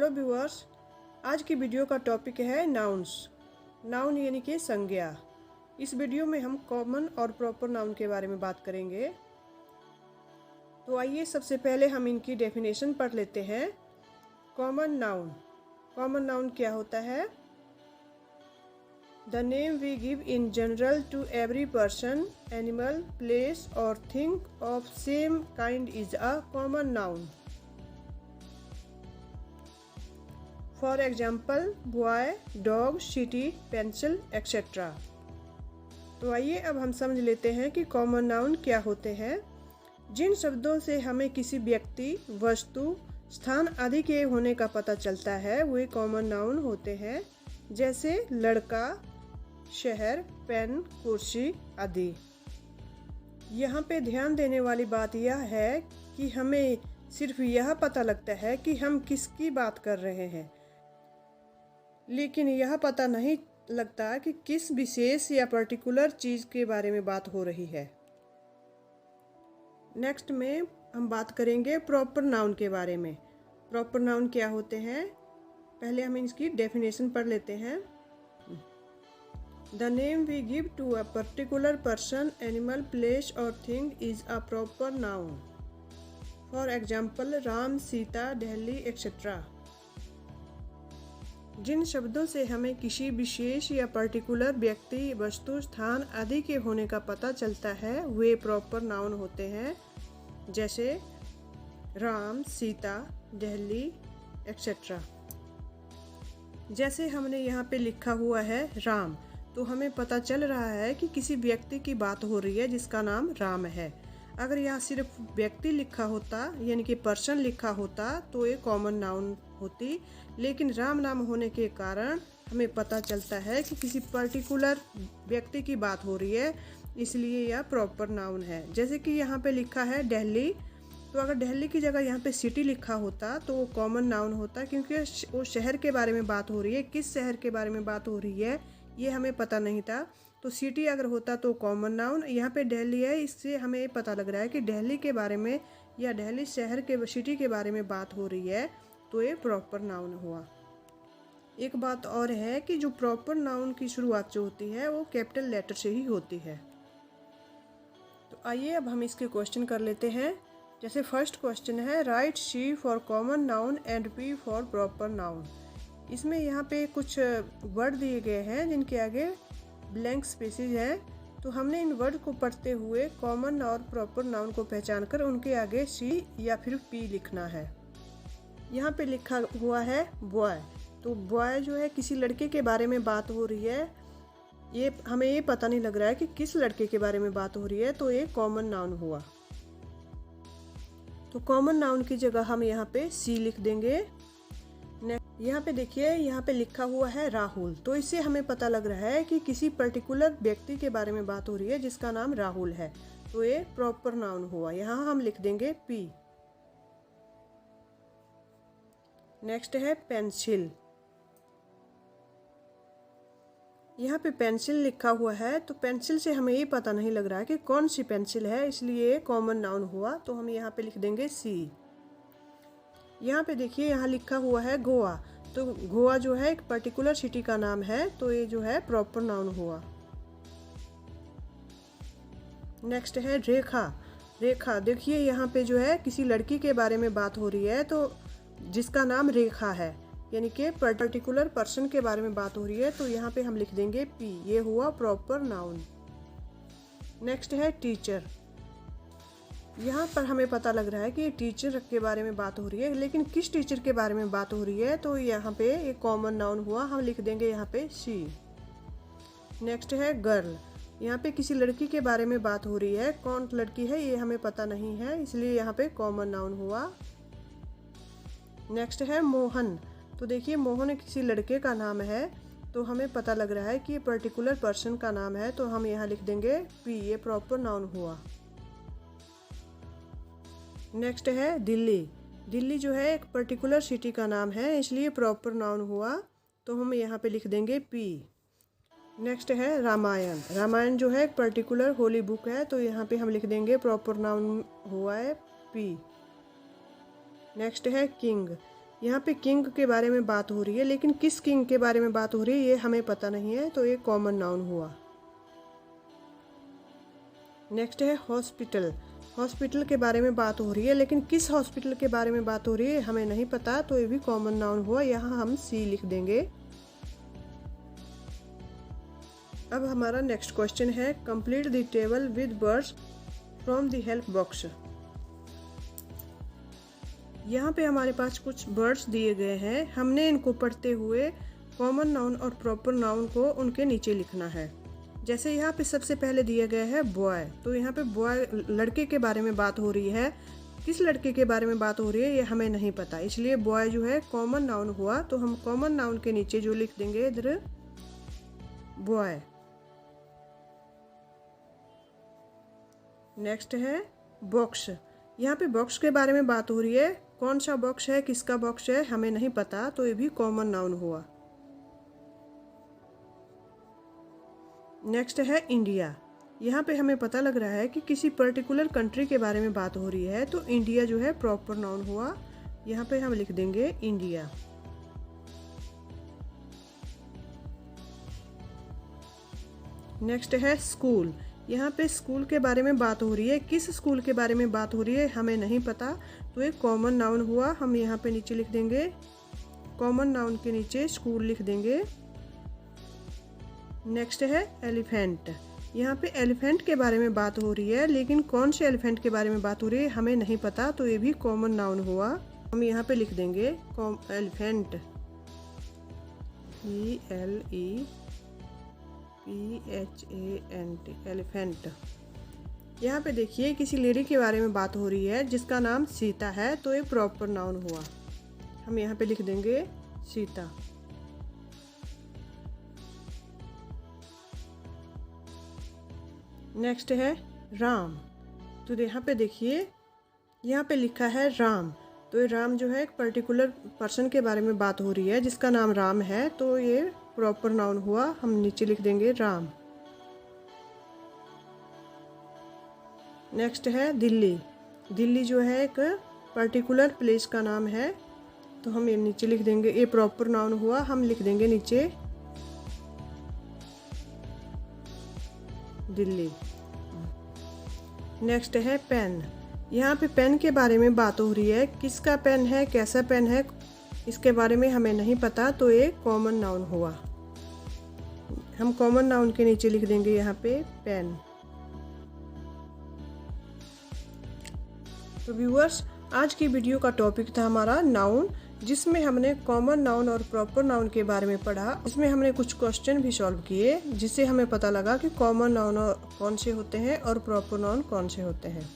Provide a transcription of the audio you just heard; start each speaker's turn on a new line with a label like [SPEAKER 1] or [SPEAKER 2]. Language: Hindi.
[SPEAKER 1] हेलो व्यूअर्स, आज की वीडियो का टॉपिक है नाउन्स। नाउन यानी कि संज्ञा। इस वीडियो में हम कॉमन और प्रॉपर नाउन के बारे में बात करेंगे। तो आइए सबसे पहले हम इनकी डेफिनेशन पढ़ लेते हैं। Common noun. कॉमन नाउन क्या होता है? The name we give in general to every person, animal, place और thing of same kind is a common noun. For example boy, dog, city, pencil etcetera. तो आइए अब हम समझ लेते हैं कि कॉमन नाउन क्या होते हैं। जिन शब्दों से हमें किसी व्यक्ति, वस्तु, स्थान आदि के होने का पता चलता है वे कॉमन नाउन होते हैं, जैसे लड़का, शहर, पेन, कुर्सी आदि। यहाँ पे ध्यान देने वाली बात यह है कि हमें सिर्फ यह पता लगता है कि हम किसकी बात कर रहे हैं, लेकिन यह पता नहीं लगता कि किस विशेष या पर्टिकुलर चीज़ के बारे में बात हो रही है। नेक्स्ट में हम बात करेंगे प्रॉपर नाउन के बारे में। प्रॉपर नाउन क्या होते हैं, पहले हम इसकी डेफिनेशन पढ़ लेते हैं। The name we give to a particular person, animal, place और thing is a proper noun. For example Ram, Sita, Delhi etcetera. जिन शब्दों से हमें किसी विशेष या पर्टिकुलर व्यक्ति, वस्तु, स्थान आदि के होने का पता चलता है वे प्रॉपर नाउन होते हैं, जैसे राम, सीता, दिल्ली एक्सेट्रा। जैसे हमने यहाँ पे लिखा हुआ है राम, तो हमें पता चल रहा है कि किसी व्यक्ति की बात हो रही है जिसका नाम राम है। अगर यहाँ सिर्फ व्यक्ति लिखा होता यानी कि पर्सन लिखा होता तो ये कॉमन नाउन होती, लेकिन राम नाम होने के कारण हमें पता चलता है कि किसी पर्टिकुलर व्यक्ति की बात हो रही है, इसलिए यह प्रॉपर नाउन है। जैसे कि यहाँ पे लिखा है दिल्ली, तो अगर दिल्ली की जगह यहाँ पे सिटी लिखा होता तो वो कॉमन नाउन होता, क्योंकि वो शहर के बारे में बात हो रही है। किस शहर के बारे में बात हो रही है ये हमें पता नहीं था, तो सिटी अगर होता तो कॉमन नाउन। यहाँ पे दिल्ली है, इससे हमें पता लग रहा है कि दिल्ली के बारे में या दिल्ली शहर के, सिटी के बारे में बात हो रही है, तो ये प्रॉपर नाउन हुआ। एक बात और है कि जो प्रॉपर नाउन की शुरुआत जो होती है वो कैपिटल लेटर से ही होती है। तो आइए अब हम इसके क्वेश्चन कर लेते हैं। जैसे फर्स्ट क्वेश्चन है, write c for common noun and p for proper noun. इसमें यहाँ पे कुछ वर्ड दिए गए हैं जिनके आगे ब्लैंक स्पेसेस हैं, तो हमने इन वर्ड को पढ़ते हुए कॉमन और प्रॉपर नाउन को पहचान कर उनके आगे सी या फिर पी लिखना है। यहाँ पे लिखा हुआ है बॉय, तो बॉय जो है किसी लड़के के बारे में बात हो रही है, ये हमें ये पता नहीं लग रहा है कि किस लड़के के बारे में बात हो रही है, तो ये कॉमन नाउन हुआ। तो कॉमन नाउन की जगह हम यहाँ पे सी लिख देंगे। यहाँ पे देखिए, यहाँ पे लिखा हुआ है राहुल, तो इससे हमें पता लग रहा है कि किसी पर्टिकुलर व्यक्ति के बारे में बात हो रही है जिसका नाम राहुल है, तो ये प्रॉपर नाउन हुआ। यहाँ हम लिख देंगे पी। नेक्स्ट है पेंसिल। यहाँ पे पेंसिल लिखा हुआ है, तो पेंसिल से हमें ये पता नहीं लग रहा है कि कौन सी पेंसिल है, इसलिए कॉमन नाउन हुआ, तो हम यहाँ पे लिख देंगे सी। यहाँ पे देखिए, यहाँ लिखा हुआ है गोवा, तो गोवा जो है एक पर्टिकुलर सिटी का नाम है, तो ये जो है प्रॉपर नाउन हुआ। नेक्स्ट है रेखा। रेखा देखिए, यहाँ पे जो है किसी लड़की के बारे में बात हो रही है, तो जिसका नाम रेखा है, यानी कि पर्टिकुलर पर्सन के बारे में बात हो रही है, तो यहाँ पे हम लिख देंगे पी। ये हुआ प्रॉपर नाउन। नेक्स्ट है टीचर। यहाँ पर हमें पता लग रहा है कि टीचर के बारे में बात हो रही है, लेकिन किस टीचर के बारे में बात हो रही है, तो यहाँ पे एक कॉमन नाउन हुआ, हम लिख देंगे यहाँ पे सी। नेक्स्ट है गर्ल। यहाँ पे किसी लड़की के बारे में बात हो रही है, कौन लड़की है ये हमें पता नहीं है, इसलिए यहाँ पे कॉमन नाउन हुआ। नेक्स्ट है मोहन। तो देखिए, मोहन किसी लड़के का नाम है, तो हमें पता लग रहा है कि पर्टिकुलर पर्सन का नाम है, तो हम यहाँ लिख देंगे पी। ये प्रॉपर नाउन हुआ। नेक्स्ट है दिल्ली। दिल्ली जो है एक पर्टिकुलर सिटी का नाम है, इसलिए प्रॉपर नाउन हुआ, तो हम यहाँ पे लिख देंगे पी। नेक्स्ट है रामायण। रामायण जो है एक पर्टिकुलर होली बुक है, तो यहाँ पे हम लिख देंगे प्रॉपर नाउन हुआ है पी। नेक्स्ट है किंग। यहाँ पे किंग के बारे में बात हो रही है, लेकिन किस किंग के बारे में बात हो रही है ये हमें पता नहीं है, तो ये कॉमन नाउन हुआ। नेक्स्ट है हॉस्पिटल। हॉस्पिटल के बारे में बात हो रही है, लेकिन किस हॉस्पिटल के बारे में बात हो रही है हमें नहीं पता, तो ये भी कॉमन नाउन हुआ। यहाँ हम सी लिख देंगे। अब हमारा नेक्स्ट क्वेश्चन है complete the table with words from the help box. यहाँ पे हमारे पास कुछ वर्ड्स दिए गए हैं, हमने इनको पढ़ते हुए कॉमन नाउन और प्रॉपर नाउन को उनके नीचे लिखना है। जैसे यहाँ पे सबसे पहले दिया गया है बॉय, तो यहाँ पे बॉय लड़के के बारे में बात हो रही है। किस लड़के के बारे में बात हो रही है ये हमें नहीं पता, इसलिए बॉय जो है कॉमन नाउन हुआ। तो हम कॉमन नाउन के नीचे जो लिख देंगे इधर बॉय। नेक्स्ट है बॉक्स। यहाँ पे बॉक्स के बारे में बात हो रही है, कौन सा बॉक्स है, किसका बॉक्स है हमें नहीं पता, तो ये भी कॉमन नाउन हुआ। नेक्स्ट है इंडिया। यहाँ पे हमें पता लग रहा है कि किसी पर्टिकुलर कंट्री के बारे में बात हो रही है, तो इंडिया जो है प्रॉपर नाउन हुआ। यहाँ पे हम लिख देंगे इंडिया। नेक्स्ट है स्कूल। यहाँ पे स्कूल के बारे में बात हो रही है, किस स्कूल के बारे में बात हो रही है हमें नहीं पता, तो एक कॉमन नाउन हुआ। हम यहाँ पे नीचे लिख देंगे, कॉमन नाउन के नीचे स्कूल लिख देंगे। नेक्स्ट है एलिफेंट। यहाँ पे एलिफेंट के बारे में बात हो रही है, लेकिन कौन से एलिफेंट के बारे में बात हो रही है हमें नहीं पता, तो ये भी कॉमन नाउन हुआ। हम यहाँ पे लिख देंगे एलिफेंट, ELEPHANT, एलिफेंट। यहाँ पे देखिए किसी लेडी के बारे में बात हो रही है जिसका नाम सीता है, तो ये प्रॉपर नाउन हुआ। हम यहाँ पे लिख देंगे सीता। नेक्स्ट है राम। तो यहाँ पे देखिए यहाँ पे लिखा है राम, तो ये राम जो है एक पर्टिकुलर पर्सन के बारे में बात हो रही है जिसका नाम राम है, तो ये प्रॉपर नाउन हुआ। हम नीचे लिख देंगे राम। नेक्स्ट है दिल्ली। दिल्ली जो है एक पर्टिकुलर प्लेस का नाम है, तो हम ये नीचे लिख देंगे, ये प्रॉपर नाउन हुआ। हम लिख देंगे नीचे दिल्ली। नेक्स्ट है पेन। यहाँ पे पेन के बारे में बात हो रही है, किसका पेन है, कैसा पेन है, इसके बारे में हमें नहीं पता, तो ये कॉमन नाउन हुआ। हम कॉमन नाउन के नीचे लिख देंगे यहाँ पे पेन। तो व्यूअर्स, आज की वीडियो का टॉपिक था हमारा नाउन, जिसमें हमने कॉमन नाउन और प्रॉपर नाउन के बारे में पढ़ा। इसमें हमने कुछ क्वेश्चन भी सॉल्व किए, जिससे हमें पता लगा कि कॉमन नाउन कौन से होते हैं और प्रॉपर नाउन कौन से होते हैं।